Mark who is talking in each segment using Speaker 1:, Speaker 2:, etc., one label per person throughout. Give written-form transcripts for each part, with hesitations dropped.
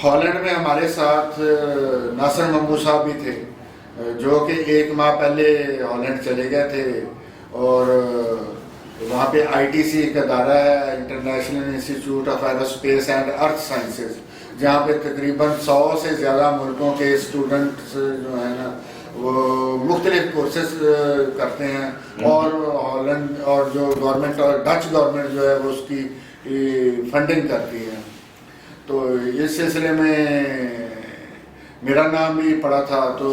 Speaker 1: Holland میں ہمارے ساتھ ناصر ممبو صاحب بھی تھے، جو کہ 1 ماہ پہلے ہالینڈ چلے گئے تھے، اور وہاں پہ ITC ایک ادارہ ہے، international institute of aerospace and earth sciences, جہاں پہ تقریباً 100 سے زیادہ ملکوں کے اسٹوڈنٹس جو ہیں نا وہ مختلف کورسز کرتے ہیں، اور ہالینڈ اور جو گورنمنٹ اور ڈچ گورنمنٹ جو ہے وہ اس کی فنڈنگ کرتی ہے۔ تو اس سلسلے میں میرا نام بھی پڑا تھا، تو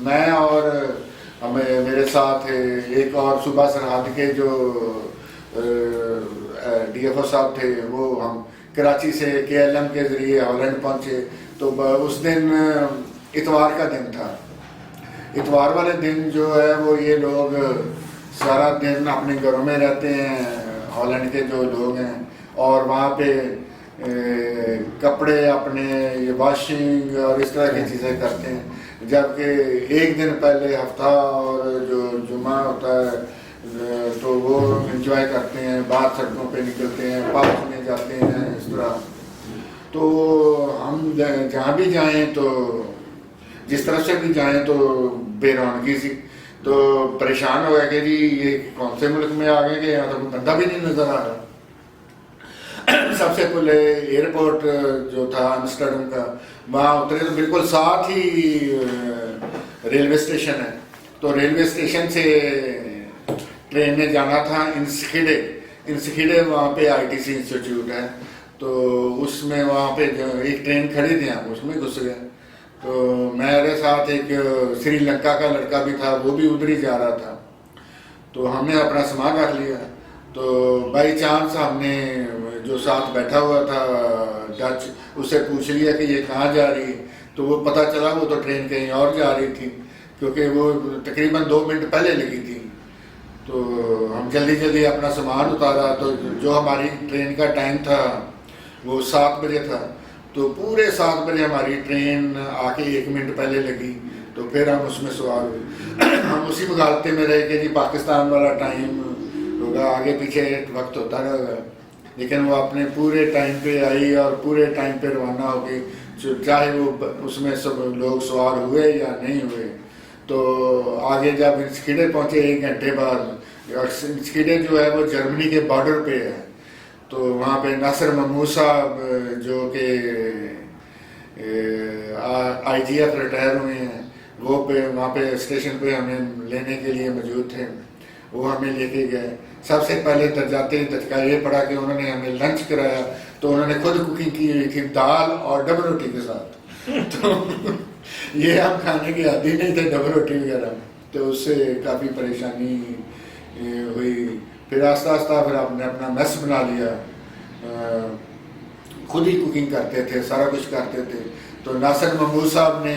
Speaker 1: میں اور میرے ساتھ ایک اور صوبہ سرحد کے جو DFO صاحب تھے، وہ ہم کراچی سے KLM کے ذریعے ہالینڈ پہنچے۔ تو اس دن اتوار کا دن تھا۔ اتوار والے دن جو ہے وہ یہ لوگ سارا دن اپنے گھروں میں رہتے ہیں، ہالینڈ کے جو لوگ ہیں، اور وہاں پہ کپڑے اپنے واشنگ اور اس طرح کی چیزیں کرتے ہیں، جبکہ ایک دن پہلے ہفتہ اور جو جمعہ ہوتا ہے تو وہ انجوائے کرتے ہیں، باہر سڑکوں پہ نکلتے ہیں، پارک میں جاتے ہیں، اس طرح۔ تو ہم جہاں بھی جائیں تو جس طرف سے بھی جائیں تو بے رونقی سی، تو پریشان ہو گیا کہ جی یہ کون سے ملک میں آ گئے کہ یہاں تو کوئی بندہ بھی نہیں نظر آ رہا۔ سب سے پہلے ایئرپورٹ جو تھا امسٹرڈم کا، وہاں اترے تو بالکل ساتھ ہی ریلوے اسٹیشن ہے، تو ریلوے اسٹیشن سے ٹرین میں جانا تھا انسکھیڈے، وہاں پہ ITC انسٹیٹیوٹ ہے، تو اس میں وہاں پہ ایک ٹرین کھڑی تھی، ہم اس میں گھس گئے۔ تو میرے ساتھ ایک سری لنکا کا لڑکا بھی تھا، وہ بھی ادھر ہی جا رہا تھا، تو ہم نے اپنا سامان رکھ لیا۔ تو بائی چانس ہم نے جو ساتھ بیٹھا ہوا تھا ڈچ، اس سے پوچھ لیا کہ یہ کہاں جا رہی ہے، تو وہ پتہ چلا وہ تو ٹرین کہیں اور جا رہی تھی، کیونکہ وہ تقریباً 2 منٹ پہلے لگی تھی۔ تو ہم جلدی اپنا سامان اتارا، تو جو ہماری ٹرین کا ٹائم تھا وہ 7 بجے تھا، تو پورے 7 بجے ہماری ٹرین آ کے 1 منٹ پہلے لگی، تو پھر ہم اس میں سوار ہوئے۔ ہم اسی مغالطے میں رہے کہ جی پاکستان والا ٹائم ہوگا، آگے پیچھے وقت ہوتا رہے گا، لیکن وہ اپنے پورے ٹائم پہ آئی اور پورے ٹائم پہ روانہ ہو گئی، چاہے وہ اس میں سب لوگ سوار ہوئے یا نہیں ہوئے۔ تو آگے جب انسکھیڈے پہنچے 1 گھنٹے بعد، انسکھیڈے جو ہے وہ جرمنی کے بارڈر پہ ہے، تو وہاں پہ ناصر ممبو صاحب جو کہ IGF ریٹائر ہوئے ہیں، وہ وہاں پہ اسٹیشن پہ ہمیں لینے کے لیے موجود تھے، وہ ہمیں لے کے گئے۔ سب سے پہلے جاتے ہی دھچکا یہ پڑا کہ انہوں نے ہمیں لنچ کرایا، تو انہوں نے خود کوکنگ کی ہوئی تھی، دال اور ڈبل روٹی کے ساتھ، تو یہ ہم کھانے کے عادی نہیں تھے ڈبل روٹی وغیرہ، تو اس سے کافی پریشانی ہوئی۔ پھر آہستہ پھر ہم نے اپنا میس بنا لیا، خود ہی کوکنگ کرتے تھے، سارا کچھ کرتے تھے۔ تو ناصر ممبو صاحب نے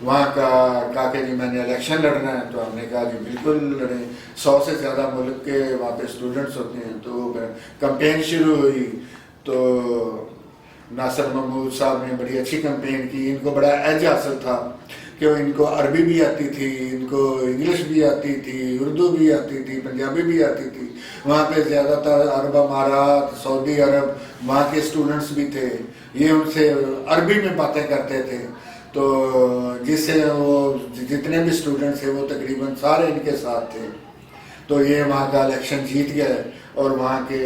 Speaker 1: وہاں کا کہا کہ جی میں نے الیکشن لڑنا ہے، تو ہم نے کہا جی بالکل لڑیں، 100 سے زیادہ ملک کے وہاں پہ اسٹوڈنٹس ہوتے ہیں۔ تو کمپین شروع ہوئی، تو ناصر ممبو صاحب نے بڑی اچھی کمپین کی، ان کو بڑا ایج حاصل تھا کہ ان کو عربی بھی آتی تھی، ان کو انگلش بھی آتی تھی، اردو بھی آتی تھی، پنجابی بھی آتی تھی۔ وہاں پہ زیادہ تر عرب امارات، سعودی عرب وہاں کے اسٹوڈنٹس بھی تھے، یہ ان سے عربی میں باتیں کرتے تھے، تو جس سے وہ جتنے بھی اسٹوڈنٹس تھے وہ تقریباً سارے ان کے ساتھ تھے۔ تو یہ وہاں کا الیکشن جیت گئے اور وہاں کے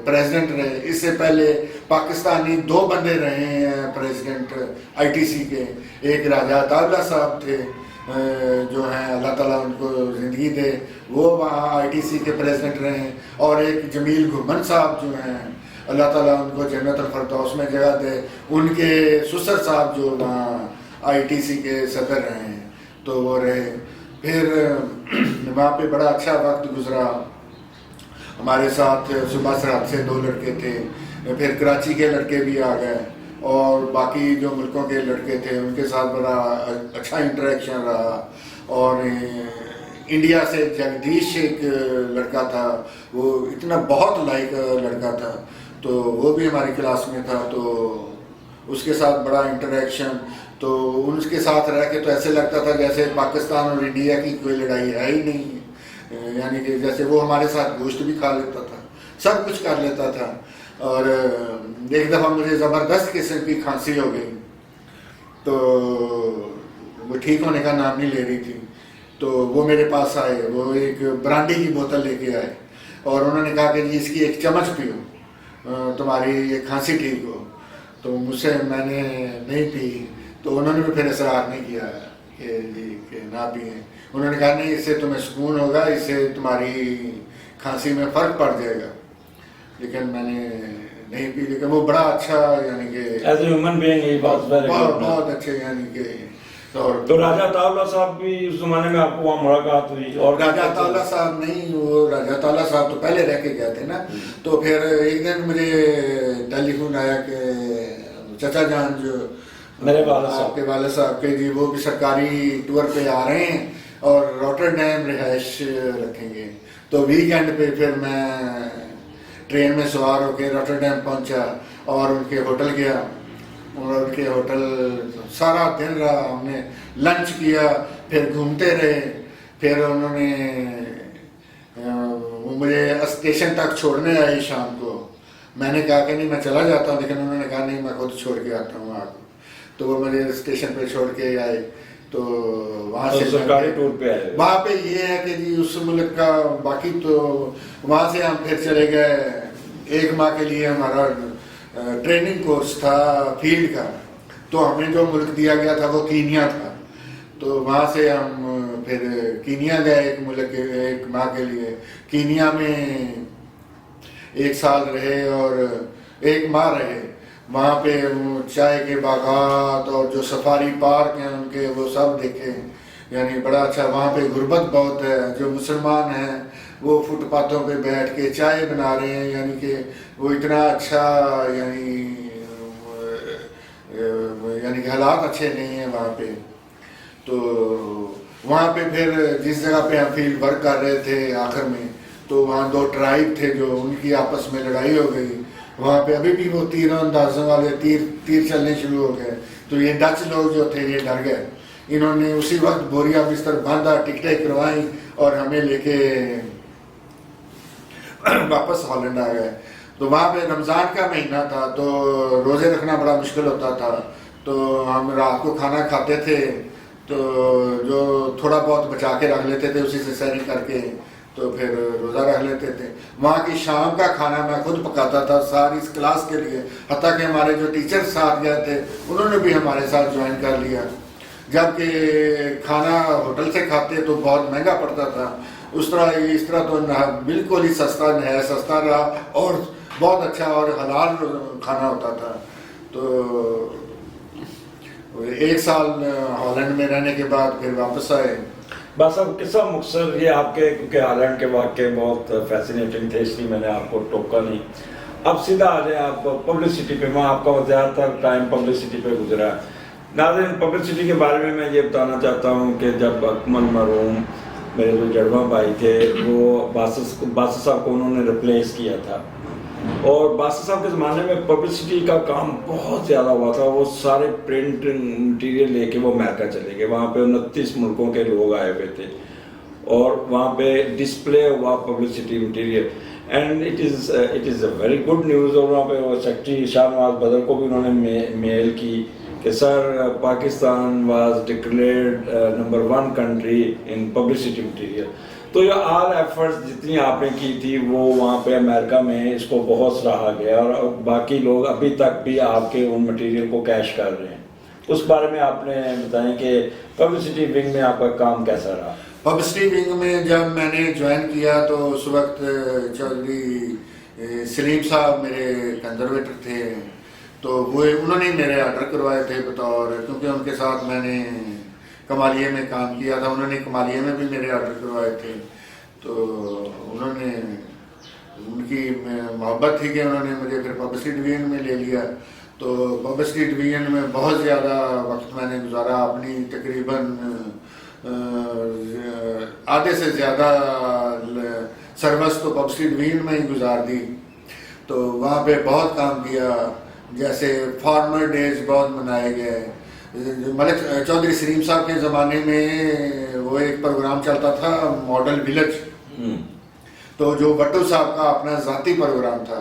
Speaker 1: پریزیڈنٹ رہے۔ اس سے پہلے پاکستانی 2 بندے رہے ہیں پریزیڈنٹ ITC کے، ایک راجہ عطاءاللہ صاحب تھے جو ہیں اللہ تعالیٰ ان کو زندگی دے، وہ وہاں ITC کے پریزیڈنٹ رہے ہیں، اور ایک جمیل گھمن صاحب جو ہیں اللہ تعالیٰ ان کو جنت الفردوس میں جگہ دے، ان کے سسر صاحب جو وہاں ITC کے صدر رہے ہیں، تو وہ رہے۔ پھر وہاں پہ بڑا اچھا وقت گزرا، ہمارے ساتھ صوبہ سرحد سے 2 لڑکے تھے، پھر کراچی کے لڑکے بھی آ گئے، اور باقی جو ملکوں کے لڑکے تھے ان کے ساتھ بڑا اچھا انٹریکشن رہا۔ اور انڈیا سے جگدیش ایک لڑکا تھا، وہ اتنا بہت لائق لڑکا تھا، تو وہ بھی ہماری کلاس میں تھا، تو اس کے ساتھ بڑا انٹریکشن، تو ان کے ساتھ رہ کے تو ایسے لگتا تھا جیسے پاکستان اور انڈیا کی کوئی لڑائی ہے ہی نہیں، یعنی کہ جیسے وہ ہمارے ساتھ گوشت بھی کھا لیتا تھا، سب کچھ کر لیتا تھا۔ اور ایک دفعہ مجھے زبردست قسم کی کھانسی ہو گئی، تو وہ ٹھیک ہونے کا نام نہیں لے رہی تھی، تو وہ میرے پاس آئے، وہ ایک برانڈی کی بوتل لے کے آئے اور انہوں نے کہا کہ جی اس کی ایک چمچ پیو تمہاری یہ کھانسی ٹھیک ہو. تو مجھ سے میں نے نہیں پی، تو انہوں نے بھی پھر اصرار نہیں کیا کہ جی کہ نہ پئیں. انہوں نے کہا نہیں اس سے تمہیں سکون ہوگا، اس سے تمہاری کھانسی میں فرق پڑ جائے گا. لیکن میں نے نہیں پی، لیکن وہ بڑا اچھا یعنی کہ
Speaker 2: ایز اے ہیومن بینگ
Speaker 1: بہت اچھے یعنی کہ.
Speaker 2: تو راجہ طاولہ صاحب بھی اس زمانے میں آپ کو وہاں ملاقات ہوئی؟ اور
Speaker 1: راجہ طاولہ صاحب نہیں، وہ راجہ طاولہ صاحب تو پہلے رہ کے گئے تھے نا. تو پھر ایک دن مجھے ٹیلی فون آیا کہ چچا جان جو
Speaker 2: میرے والد صاحب
Speaker 1: آپ کے والد صاحب کے جی وہ بھی سرکاری ٹور پہ آ رہے ہیں اور روٹرڈیم رہائش رکھیں گے. تو ویکینڈ پہ پھر میں ٹرین میں سوار ہو کے روٹرڈیم پہنچا اور ان کے ہوٹل گیا، اور ان کے ہوٹل سارا دن رہا. ہم نے لنچ کیا، پھر گھومتے رہے. پھر انہوں نے مجھے اسٹیشن تک چھوڑنے آئی شام کو. میں نے کہا کہ نہیں میں چلا جاتا ہوں، لیکن انہوں نے کہا نہیں میں خود چھوڑ کے آتا ہوں آپ کو. تو وہ مجھے اسٹیشن پہ چھوڑ کے آئے. تو وہاں سے
Speaker 2: سرکاری ٹور پہ آئے.
Speaker 1: وہاں پہ یہ ہے کہ جی اس ملک کا باقی تو وہاں سے ہم پھر چلے گئے. 1 ماہ کے لیے ہمارا ٹریننگ کورس تھا فیلڈ کا، تو ہمیں جو ملک دیا گیا تھا وہ کینیا تھا. تو وہاں سے ہم پھر کینیا گئے 1 ماہ کے لیے. کینیا میں 1 سال رہے اور 1 ماہ رہے. وہاں پہ چائے کے باغات اور جو سفاری پارک ہیں ان کے وہ سب دیکھے. یعنی بڑا اچھا. وہاں پہ غربت بہت ہے. جو مسلمان ہیں وہ فٹ پاتھوں پہ بیٹھ کے چائے بنا رہے ہیں، یعنی کہ وہ اتنا اچھا یعنی کہ حالات اچھے نہیں ہیں وہاں پہ. تو وہاں پہ پھر جس جگہ پہ ہم فیلڈ ورک کر رہے تھے آخر میں، تو وہاں 2 ٹرائب تھے جو ان کی آپس میں لڑائی ہو گئی. وہاں پہ ابھی بھی وہ تیروں اندازوں والے تیر چلنے شروع ہو گئے. تو یہ ڈچ لوگ جو تھے یہ ڈر گئے. انہوں نے اسی وقت بوریا بستر باندھا، ٹکٹیں کروائیں اور ہمیں لے کے واپس ہالینڈ آ گئے. تو وہاں پہ رمضان کا مہینہ تھا تو روزے رکھنا بڑا مشکل ہوتا تھا. تو ہم رات کو کھانا کھاتے تھے تو جو تھوڑا بہت بچا کے رکھ لیتے تھے اسی سے سحری کر کے تو پھر روزہ رکھ لیتے تھے. وہاں کی شام کا کھانا میں خود پکاتا تھا ساری اس کلاس کے لیے. حتیٰ کہ ہمارے جو ٹیچر ساتھ گئے تھے انہوں نے بھی ہمارے ساتھ جوائن کر لیا. جبکہ کھانا ہوٹل سے کھاتے تو بہت مہنگا پڑتا تھا. اس طرح تو بالکل ہی سستا رہا اور بہت اچھا اور حلال کھانا ہوتا تھا. تو 1 سال ہالینڈ میں رہنے کے بعد پھر واپس آئے.
Speaker 2: بس اب قصہ مختصر یہ آپ کے، کیونکہ ہالینڈ کے واقعے بہت فیسینیٹنگ تھے اس لیے میں نے آپ کو ٹوکا نہیں. اب سیدھا آ جائیں آپ پبلسٹی پہ. وہاں آپ کا زیادہ تر ٹائم پبلسٹی پہ گزرا. ناظرین پبلسٹی کے بارے میں یہ بتانا چاہتا ہوں کہ جب اکمل مرحوم میرے جو جڑواں بھائی تھے وہ باسط صاحب کو انہوں نے ریپلیس کیا تھا، اور باسط صاحب کے زمانے میں پبلسٹی کا کام بہت زیادہ ہوا تھا. وہ سارے پرنٹ مٹیریل لے کے وہ امریکہ چلے گئے. وہاں پہ 29 ملکوں کے لوگ آئے ہوئے تھے اور وہاں پہ ڈسپلے ہوا publicity material. And it is a very good news. اور وہاں پہ وہ سیکٹری شاہ نواز بدر کو بھی انہوں نے میل کی کہ sir Pakistan was declared number 1 country in publicity material. تو یہ آل ایفرٹس جتنی آپ نے کی تھی وہ وہاں پہ امریکہ میں اس کو بہت سراہا گیا، اور باقی لوگ ابھی تک بھی آپ کے ان مٹیریل کو کیش کر رہے ہیں. اس بارے میں آپ نے بتائیں کہ پبلسٹی ونگ میں آپ کا کام کیسا رہا؟
Speaker 1: پبلسٹی ونگ میں جب میں نے جوائن کیا تو اس وقت چودھری سلیم صاحب میرے کنزرویٹر تھے. تو وہ انہوں نے میرے آرڈر کروائے تھے بطور، کیونکہ ان کے ساتھ میں نے کمالیے میں کام کیا تھا. انہوں نے کمالیے میں بھی میرے آرڈر کروائے تھے. تو انہوں نے ان کی محبت تھی کہ انہوں نے مجھے پھر پبلسٹی ڈویژن میں لے لیا. تو پبلسٹی ڈویژن میں بہت زیادہ وقت میں نے گزارا. اپنی تقریباً آدھے سے زیادہ سروس تو پبلسٹی ڈویژن میں ہی گزار دی. تو وہاں پہ بہت کام کیا. جیسے فارمر ڈیز بہت منائے گئے. ملک چودھری سلیم صاحب کے زمانے میں وہ ایک پروگرام چلتا تھا ماڈل ولیج. تو جو بٹو صاحب کا اپنا ذاتی پروگرام تھا.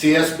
Speaker 1: CSP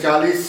Speaker 1: 40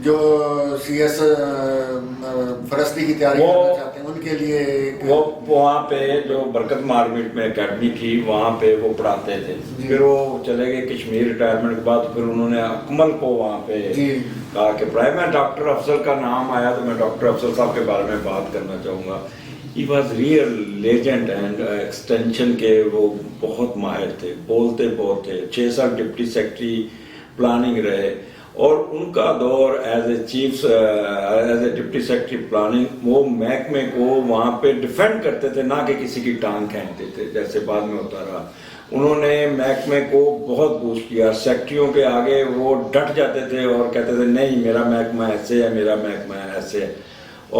Speaker 1: جو CS فرستی کی تیاری کرنا چاہتے ہیں ان کے لیے
Speaker 2: وہ وہاں پہ جو برکت مارکیٹ میں اکیڈمی تھی وہاں پہ وہ پڑھاتے تھے. پھر وہ چلے گئے کشمیر ریٹائرمنٹ کے بعد پھر انہوں نے اکمل کو وہاں پہ کہا کہ پڑھائے. میں ڈاکٹر افضل کا نام آیا تو میں ڈاکٹر افضل صاحب کے بارے میں بات کرنا چاہوں گا. He was real legend and extension کے وہ بہت ماہر تھے, بولتے بہت تھے. 6 سال ڈپٹی سیکرٹری پلاننگ رہے اور ان کا دور as a deputy secretary planning وہ محکمے کو وہاں پہ ڈیفینڈ کرتے تھے, نہ کہ کسی کی ٹانگ کھینچتے تھے جیسے بعد میں ہوتا رہا. انہوں نے محکمے کو بہت بوسٹ کیا. سیکرٹریوں کے آگے وہ ڈٹ جاتے تھے اور کہتے تھے نہیں میرا محکمہ ایسے ہے, میرا محکمہ ایسے ہے.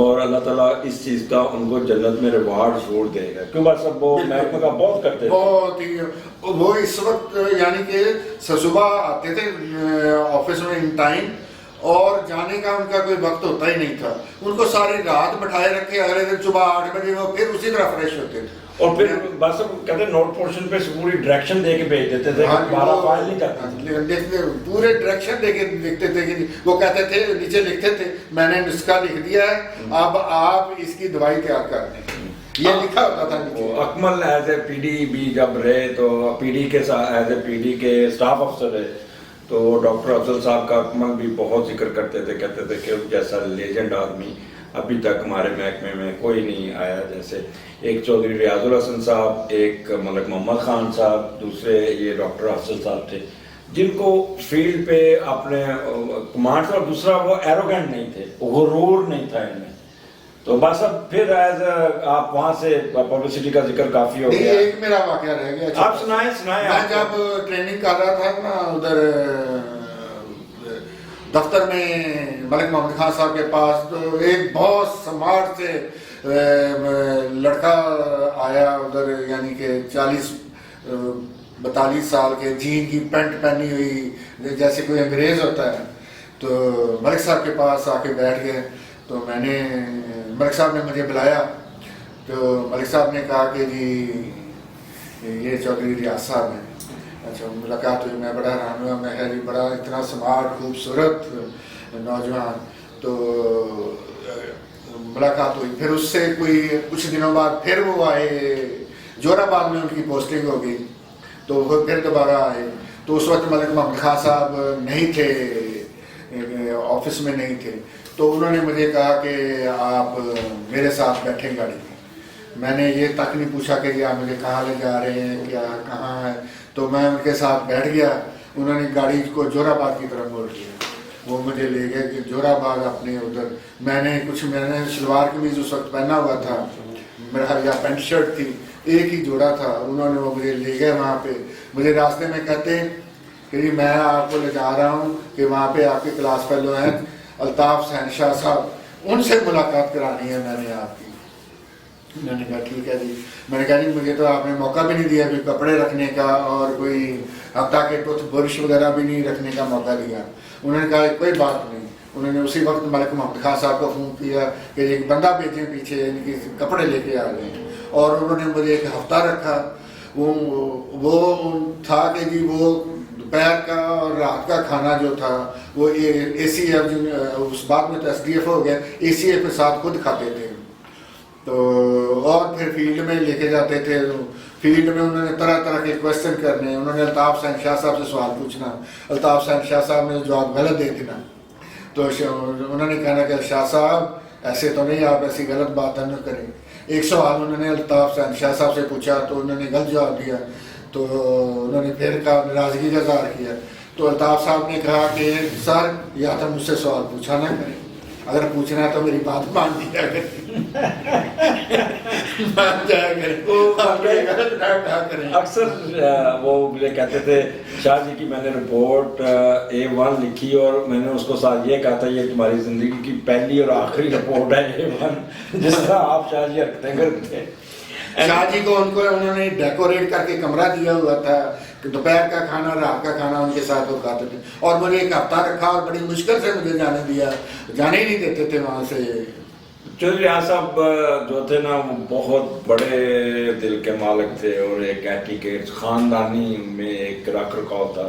Speaker 2: اور اللہ تعالیٰ اس چیز کا ان کو جنت میں ریوارڈ ضرور دے گا, کیونکہ سب وہ محکمہ کا بہت کرتے تھے.
Speaker 1: بہت ہی وہ اس وقت یعنی کہ صبح آتے تھے آفس میں ان ٹائم اور جانے کا ان کا کوئی وقت ہوتا ہی نہیں تھا. ان کو ساری رات بٹھائے رکھے, اگلے دن صبح 8 بجے وہ پھر اسی طرح فریش ہوتے تھے.
Speaker 2: اور پھر بس کہتے نوٹ پورشن پہ پوری ڈائریکشن دے کے بھیج دیتے تھے, بارہ فائل نہیں جاتی,
Speaker 1: پورے ڈائریکشن دے کے لکھتے تھے کہ وہ کہتے تھے نیچے لکھتے تھے میں نے نسخہ لکھ دیا ہے, اب آپ اس کی دوائی تیار کر دیں, یہ لکھا ہوتا تھا نیچے.
Speaker 2: اکمل ایز اے PD بھی جب رہے تو PD کے ایز اے PD کے اسٹاف افسر رہے تو ڈاکٹر افضل صاحب کا اکمل بھی بہت ذکر کرتے تھے, کہتے تھے کہ جیسا لیجنڈ آدمی ابھی تک ہمارے محکمے میں کوئی نہیں آیا. جیسے ایک چودھری ریاض الحسن صاحب, ایک ملک محمد خان صاحب, دوسرے یہ ڈاکٹر افضل صاحب تھے جن کو فیلڈ پہ اپنے کمانڈ تھا, اور دوسرا وہ ایروگنٹ نہیں تھے, غرور نہیں تھا ان میں. تو بس اب پھر ایز آپ وہاں سے پبلسٹی کا ذکر کافی ہو گیا.
Speaker 1: ایک میرا واقعہ رہ گیا,
Speaker 2: آپ سنائیں.
Speaker 1: میں جب ٹریننگ کر رہا تھا نا ادھر دفتر میں ملک محمد خان صاحب کے پاس, تو ایک بہت سمارٹ سے لڑکا آیا ادھر, یعنی کہ 42 سال کے, جین کی پینٹ پہنی ہوئی جیسے کوئی انگریز ہوتا ہے. تو ملک صاحب کے پاس آ کے بیٹھ گئے. تو میں نے ملک صاحب نے مجھے بلایا تو ملک صاحب نے کہا کہ جی یہ چودھری ریاض صاحب ہیں. اچھا ملاقات ہوئی, میں بڑا حیران ہوا, میں جی بڑا اتنا سمارٹ خوبصورت نوجوان. تو ملاقات ہوئی, پھر اس سے کوئی کچھ دنوں بعد پھر وہ آئے, جوہر آباد میں ان کی پوسٹنگ ہو گئی تو وہ پھر دوبارہ آئے. تو اس وقت ملک محمد خان صاحب نہیں تھے, آفس میں نہیں تھے. تو انہوں نے مجھے کہا کہ آپ میرے ساتھ بیٹھیں گاڑی میں. میں نے یہ تک نہیں پوچھا کہ یہ آپ مجھے کہاں لے جا رہے ہیں, کیا کہاں ہے. تو میں ان کے ساتھ بیٹھ گیا. انہوں نے گاڑی کو جوہر آباد کی طرف موڑ دیا, وہ مجھے لے گئے کہ جوہر آباد اپنے ادھر. میں نے شلوار قمیض اس وقت پہنا ہوا تھا, میرا یا پینٹ شرٹ تھی, ایک ہی جوڑا تھا. انہوں نے وہ مجھے لے گئے وہاں پہ. مجھے راستے میں کہتے ہیں کہ جی میں آپ کو لے جا رہا ہوں کہ وہاں پہ آپ کے کلاس فیلو ہیں الطاف حسین شاہ صاحب, ان سے ملاقات کرانی ہے میں نے آپ کی. میں نے کہا ٹھیک ہے جی. میں نے کہا جی مجھے تو آپ نے موقع بھی نہیں دیا کوئی کپڑے رکھنے کا اور کوئی ہفتہ کے ٹوتھ برش وغیرہ بھی نہیں رکھنے کا موقع دیا. انہوں نے کہا کوئی بات نہیں. انہوں نے اسی وقت ملک محمد خان صاحب کو فون کیا کہ ایک بندہ بھیجیں پیچھے, ان کی کپڑے لے کے آ گئے. اور انہوں نے مجھے ایک ہفتہ رکھا. وہ تھا کہ جی وہ دوپہر کا اور رات کا کھانا جو تھا وہ ACF, اس بات میں تو SDF ہو گیا, ACF کے ساتھ خود کھاتے تھے. تو اور پھر فیلڈ میں لے کے جاتے تھے. فیلڈ میں انہوں نے طرح طرح کے کویشچن کرنے. انہوں نے الطاف حسین شاہ صاحب سے سوال پوچھنا, الطاف حسین شاہ صاحب نے جواب غلط دے دینا. تو انہوں نے کہنا کہ شاہ صاحب ایسے تو نہیں, آپ ایسی غلط بات نہ کریں. ایک سوال انہوں نے الطاف حسین شاہ صاحب سے پوچھا تو انہوں نے غلط جواب دیا. تو انہوں نے پھر کہا, ناراضگی کا اظہار کیا. تو الطاف صاحب نے کہا کہ سر یا تو مجھ سے سوال پوچھا نہ کریں, اگر پوچھنا ہے تو میری بات مان دیا کریں.
Speaker 2: اکثر وہ مجھے کہتے تھے شاہ جی کی میں نے رپورٹ A1 لکھی اور میں نے اس کو ساتھ یہ کہا تھا یہ تمہاری زندگی کی پہلی اور آخری رپورٹ ہے A1, جس طرح آپ شاہ جی حرکتیں کرتے.
Speaker 1: شاہ جی کو انہوں نے ڈیکوریٹ کر کے کمرہ دیا ہوا تھا کہ دوپہر کا کھانا رات کا کھانا ان کے ساتھ وہ کھاتے تھے. اور مجھے ایک ہفتہ رکھا اور بڑی مشکل سے مجھے جانے دیا, جانے ہی نہیں دیتے تھے وہاں سے.
Speaker 2: چودھری ریاض صاحب جو تھے نا وہ بہت بڑے دل کے مالک تھے اور ایک ایٹیکیٹ, خاندانی میں ایک رکھ رکھاؤ تھا.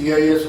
Speaker 1: GIS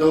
Speaker 1: 2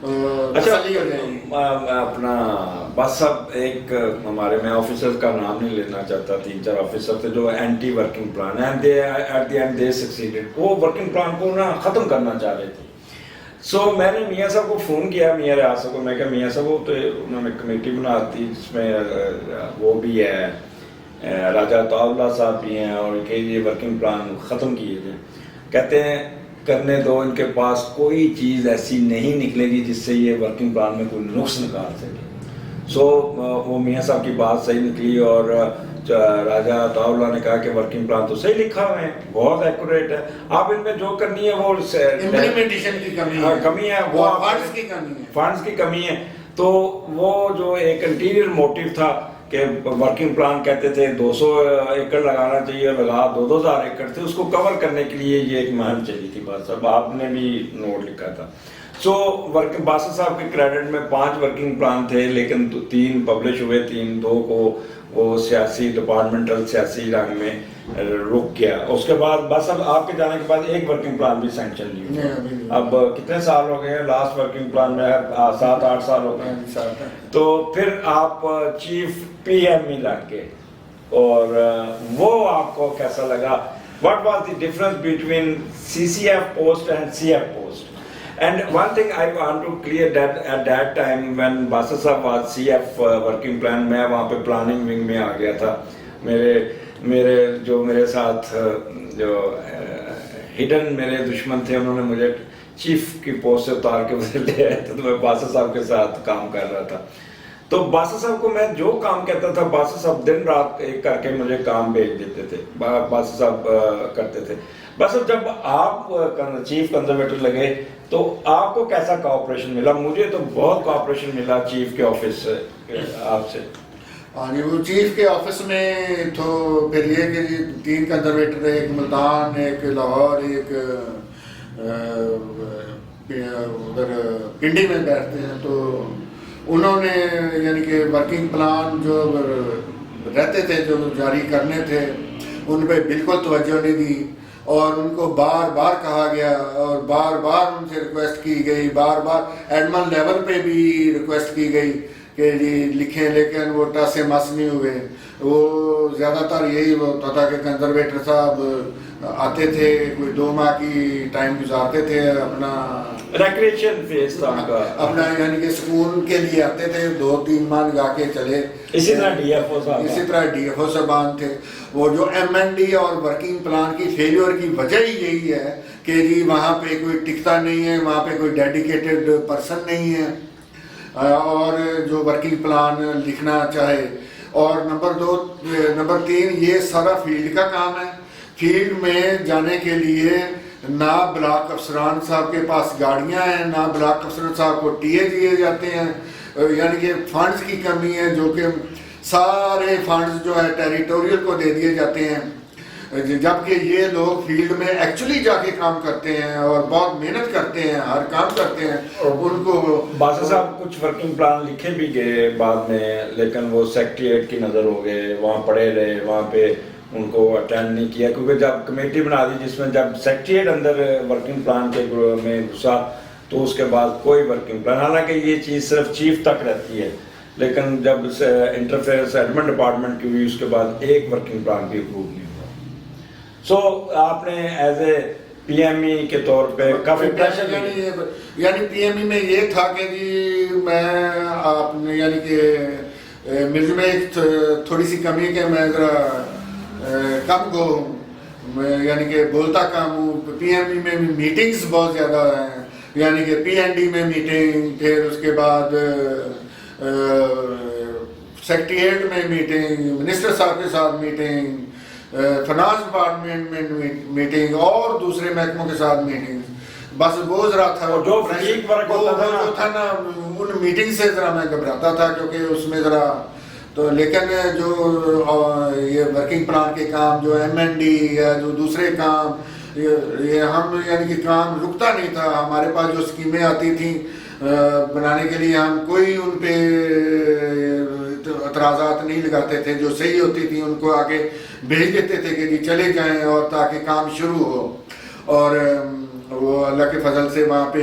Speaker 1: تسلی ہو جائے گی۔
Speaker 2: اپنا بس اب ایک ہمارے، میں آفیسر کا نام نہیں لینا چاہتا، 3-4 آفیسر تھے جو anti working plan and they at the end they succeeded, وہ ورکنگ پلان کو نا ختم کرنا چاہ رہے تھے۔ سو میں نے میاں صاحب کو فون کیا، میاں ریاض صاحب کو، میں کہا میاں صاحب وہ تو انہوں نے کمیٹی بنا دی جس میں وہ بھی ہے، راجہ عطا اللہ صاحب بھی ہیں، اور کہ یہ ورکنگ پلان ختم کیے تھے۔ کہتے ہیں کرنے دو، ان کے پاس کوئی چیز ایسی نہیں نکلے گی جس سے یہ ورکنگ پلان میں کوئی نقص نکال سکے۔ سو وہ میاں صاحب کی بات صحیح نکلی، اور راجہ عطا اللہ نے کہا کہ ورکنگ پلان تو صحیح لکھا ہوئے ہیں، بہت ایکوریٹ ہے، آپ ان میں جو کرنی ہے وہ
Speaker 1: امپلیمنٹیشن کی
Speaker 2: کمی ہے، وہ
Speaker 1: فنڈز کی کمی ہے،
Speaker 2: فنڈز کی کمی ہے۔ تو وہ جو ایک انٹیریئر موٹیو تھا کہ ورکنگ پلان کہتے تھے 200 ایکڑ لگانا چاہیے، لگا 2,000 ایکڑ تھے، اس کو کور کرنے کے لیے یہ ایک مہم چلی تھی۔ بات صاحب آپ نے بھی نوٹ لکھا تھا۔ سو باسط صاحب کے کریڈٹ میں 5 ورکنگ پلان تھے، لیکن 3 پبلش ہوئے، 2 کو وہ سیاسی ڈپارٹمنٹل سیاسی رنگ میں رک گیا۔ اس کے بعد بس اب آپ کے جانے کے بعد ایک ورکنگ پلان بھی سینکشن نہیں ہوا۔ اب کتنے سال ہو گئے ہیں؟ لاسٹ ورکنگ پلان میں 7-8 سال ہو گئے۔ تو پھر آپ چیف پی ایم ای لگ گئے، اور وہ آپ کو کیسا لگا؟ What was the difference between C C F post and C F post? And one thing I want to clear that at that time when Basat Sahab was CF working plan, میں وہاں پہ planning wing میں آ گیا تھا۔ میرے ساتھ جو hidden میرے دشمن تھے، انہوں نے مجھے چیف کی پوسٹ سے اتار کے مجھے لے آئے تھے، تو میں باسط صاحب کے ساتھ کام کر رہا تھا۔ تو باسط صاحب کو میں جو کام کہتا تھا، باسط صاحب دن رات ایک کر کے مجھے کام بھیج دیتے تھے، باسط صاحب کرتے تھے۔ بس جب آپ چیف کنزرویٹر لگے تو آپ کو کیسا کوآپریشن ملا؟ مجھے تو بہت کوآپریشن ملا چیف کے آفس سے، آپ سے۔
Speaker 1: ہاں جی، وہ چیف کے آفس میں تو پھر یہ کہ 3 کنزرویٹر، ایک ملتان، ایک لاہور، ایک ادھر پنڈی میں بیٹھتے ہیں۔ تو انہوں نے یعنی کہ ورکنگ پلان جو رہتے تھے، جو جاری کرنے تھے، ان پہ بالکل توجہ نہیں دی، اور ان کو بار بار کہا گیا، اور بار بار ان سے ریکویسٹ کی گئی، بار بار ایڈمن لیول پہ بھی ریکویسٹ کی گئی کہ جی لکھیں، لیکن وہ ٹس سے مس نہیں ہوئے۔ وہ زیادہ تر یہی ہوتا تھا کہ کنزرویٹر صاحب آتے تھے، کوئی 2 ماہ کی ٹائم گزارتے تھے، اپنا
Speaker 2: ریکریشن فیس تھا ان کا،
Speaker 1: اپنا یعنی کہ سکون کے لیے آتے تھے، 2-3 ماہ لگا کے چلے۔
Speaker 2: اسی طرح ڈی ایف او صاحب،
Speaker 1: اسی طرح ڈی ایف او صاحبان تھے۔ وہ جو ایم این ڈی اور ورکنگ پلان کی فیلیور کی وجہ ہی یہی ہے کہ جی وہاں پہ کوئی ٹکتا نہیں ہے، وہاں پہ کوئی ڈیڈیکیٹڈ پرسن نہیں ہے اور جو ورکنگ پلان لکھنا چاہے۔ اور نمبر 3 یہ سارا فیلڈ کا کام ہے۔ فیلڈ میں جانے کے لیے نہ بلاک افسران صاحب کے پاس گاڑیاں ہیں، نہ بلاک افسران صاحب کو ٹی اے دیے جاتے ہیں، یعنی کہ فنڈز کی کمی ہے، جو کہ سارے فنڈز جو ہے ٹیریٹوریل کو دے دیے جاتے ہیں، جبکہ یہ لوگ فیلڈ میں ایکچولی جا کے کام کرتے ہیں اور بہت محنت کرتے ہیں، ہر کام کرتے ہیں۔ ان کو
Speaker 2: باسط صاحب کچھ ورکنگ پلان لکھے بھی گئے بعد میں، لیکن وہ سیکریٹریٹ کی نظر ہو گئے، وہاں پڑے رہے، وہاں پہ ان کو اٹینڈ نہیں کیا، کیونکہ جب کمیٹی بنا دی جس میں جب سیکریٹریٹ اندر ورکنگ پلان کے میں گھسا تو اس کے بعد کوئی ورکنگ پلان، حالانکہ یہ چیز صرف چیف تک رہتی ہے، لیکن جب انٹرفیئرنس ایڈمن ڈپارٹمنٹ کی ہوئی اس کے بعد ایک ورکنگ پلان بھی اپروو نہیں ہوا۔ سو آپ نے as a P M E کے طور پہ کافی پریشر،
Speaker 1: یعنی پی ایم ای میں یہ تھا کہ جی میں آپ نے یعنی کہ مجھ میں ایک تھوڑی سی کمی ہے کہ میں ذرا کم گو ہوں، یعنی کہ بولتا کم ہوں۔ پی ایم ای میں میٹنگز بہت زیادہ ہیں، یعنی کہ پی این ڈی میں میٹنگ، پھر اس کے بعد سیکریٹریٹ میں میٹنگ، منسٹر صاحب کے ساتھ میٹنگ، فنانس ڈپارٹمنٹ میں میٹنگ، اور دوسرے محکموں کے ساتھ میٹنگ۔ بس وہ ذرا تھا
Speaker 2: جو ورک
Speaker 1: تھا نا، ان میٹنگ سے ذرا میں گھبراتا تھا، کیونکہ اس میں ذرا تو، لیکن جو یہ ورکنگ پلان کے کام، جو ایم این ڈی یا جو دوسرے کام، یہ ہم یعنی کہ کام رکتا نہیں تھا۔ ہمارے پاس جو اسکیمیں آتی تھیں بنانے کے لیے، ہم کوئی ان پہ اعتراضات نہیں لگاتے تھے، جو صحیح ہوتی تھی ان کو آگے بھیج دیتے تھے کہ جی چلے جائیں، اور تاکہ کام شروع ہو۔ اور وہ اللہ کے فضل سے وہاں پہ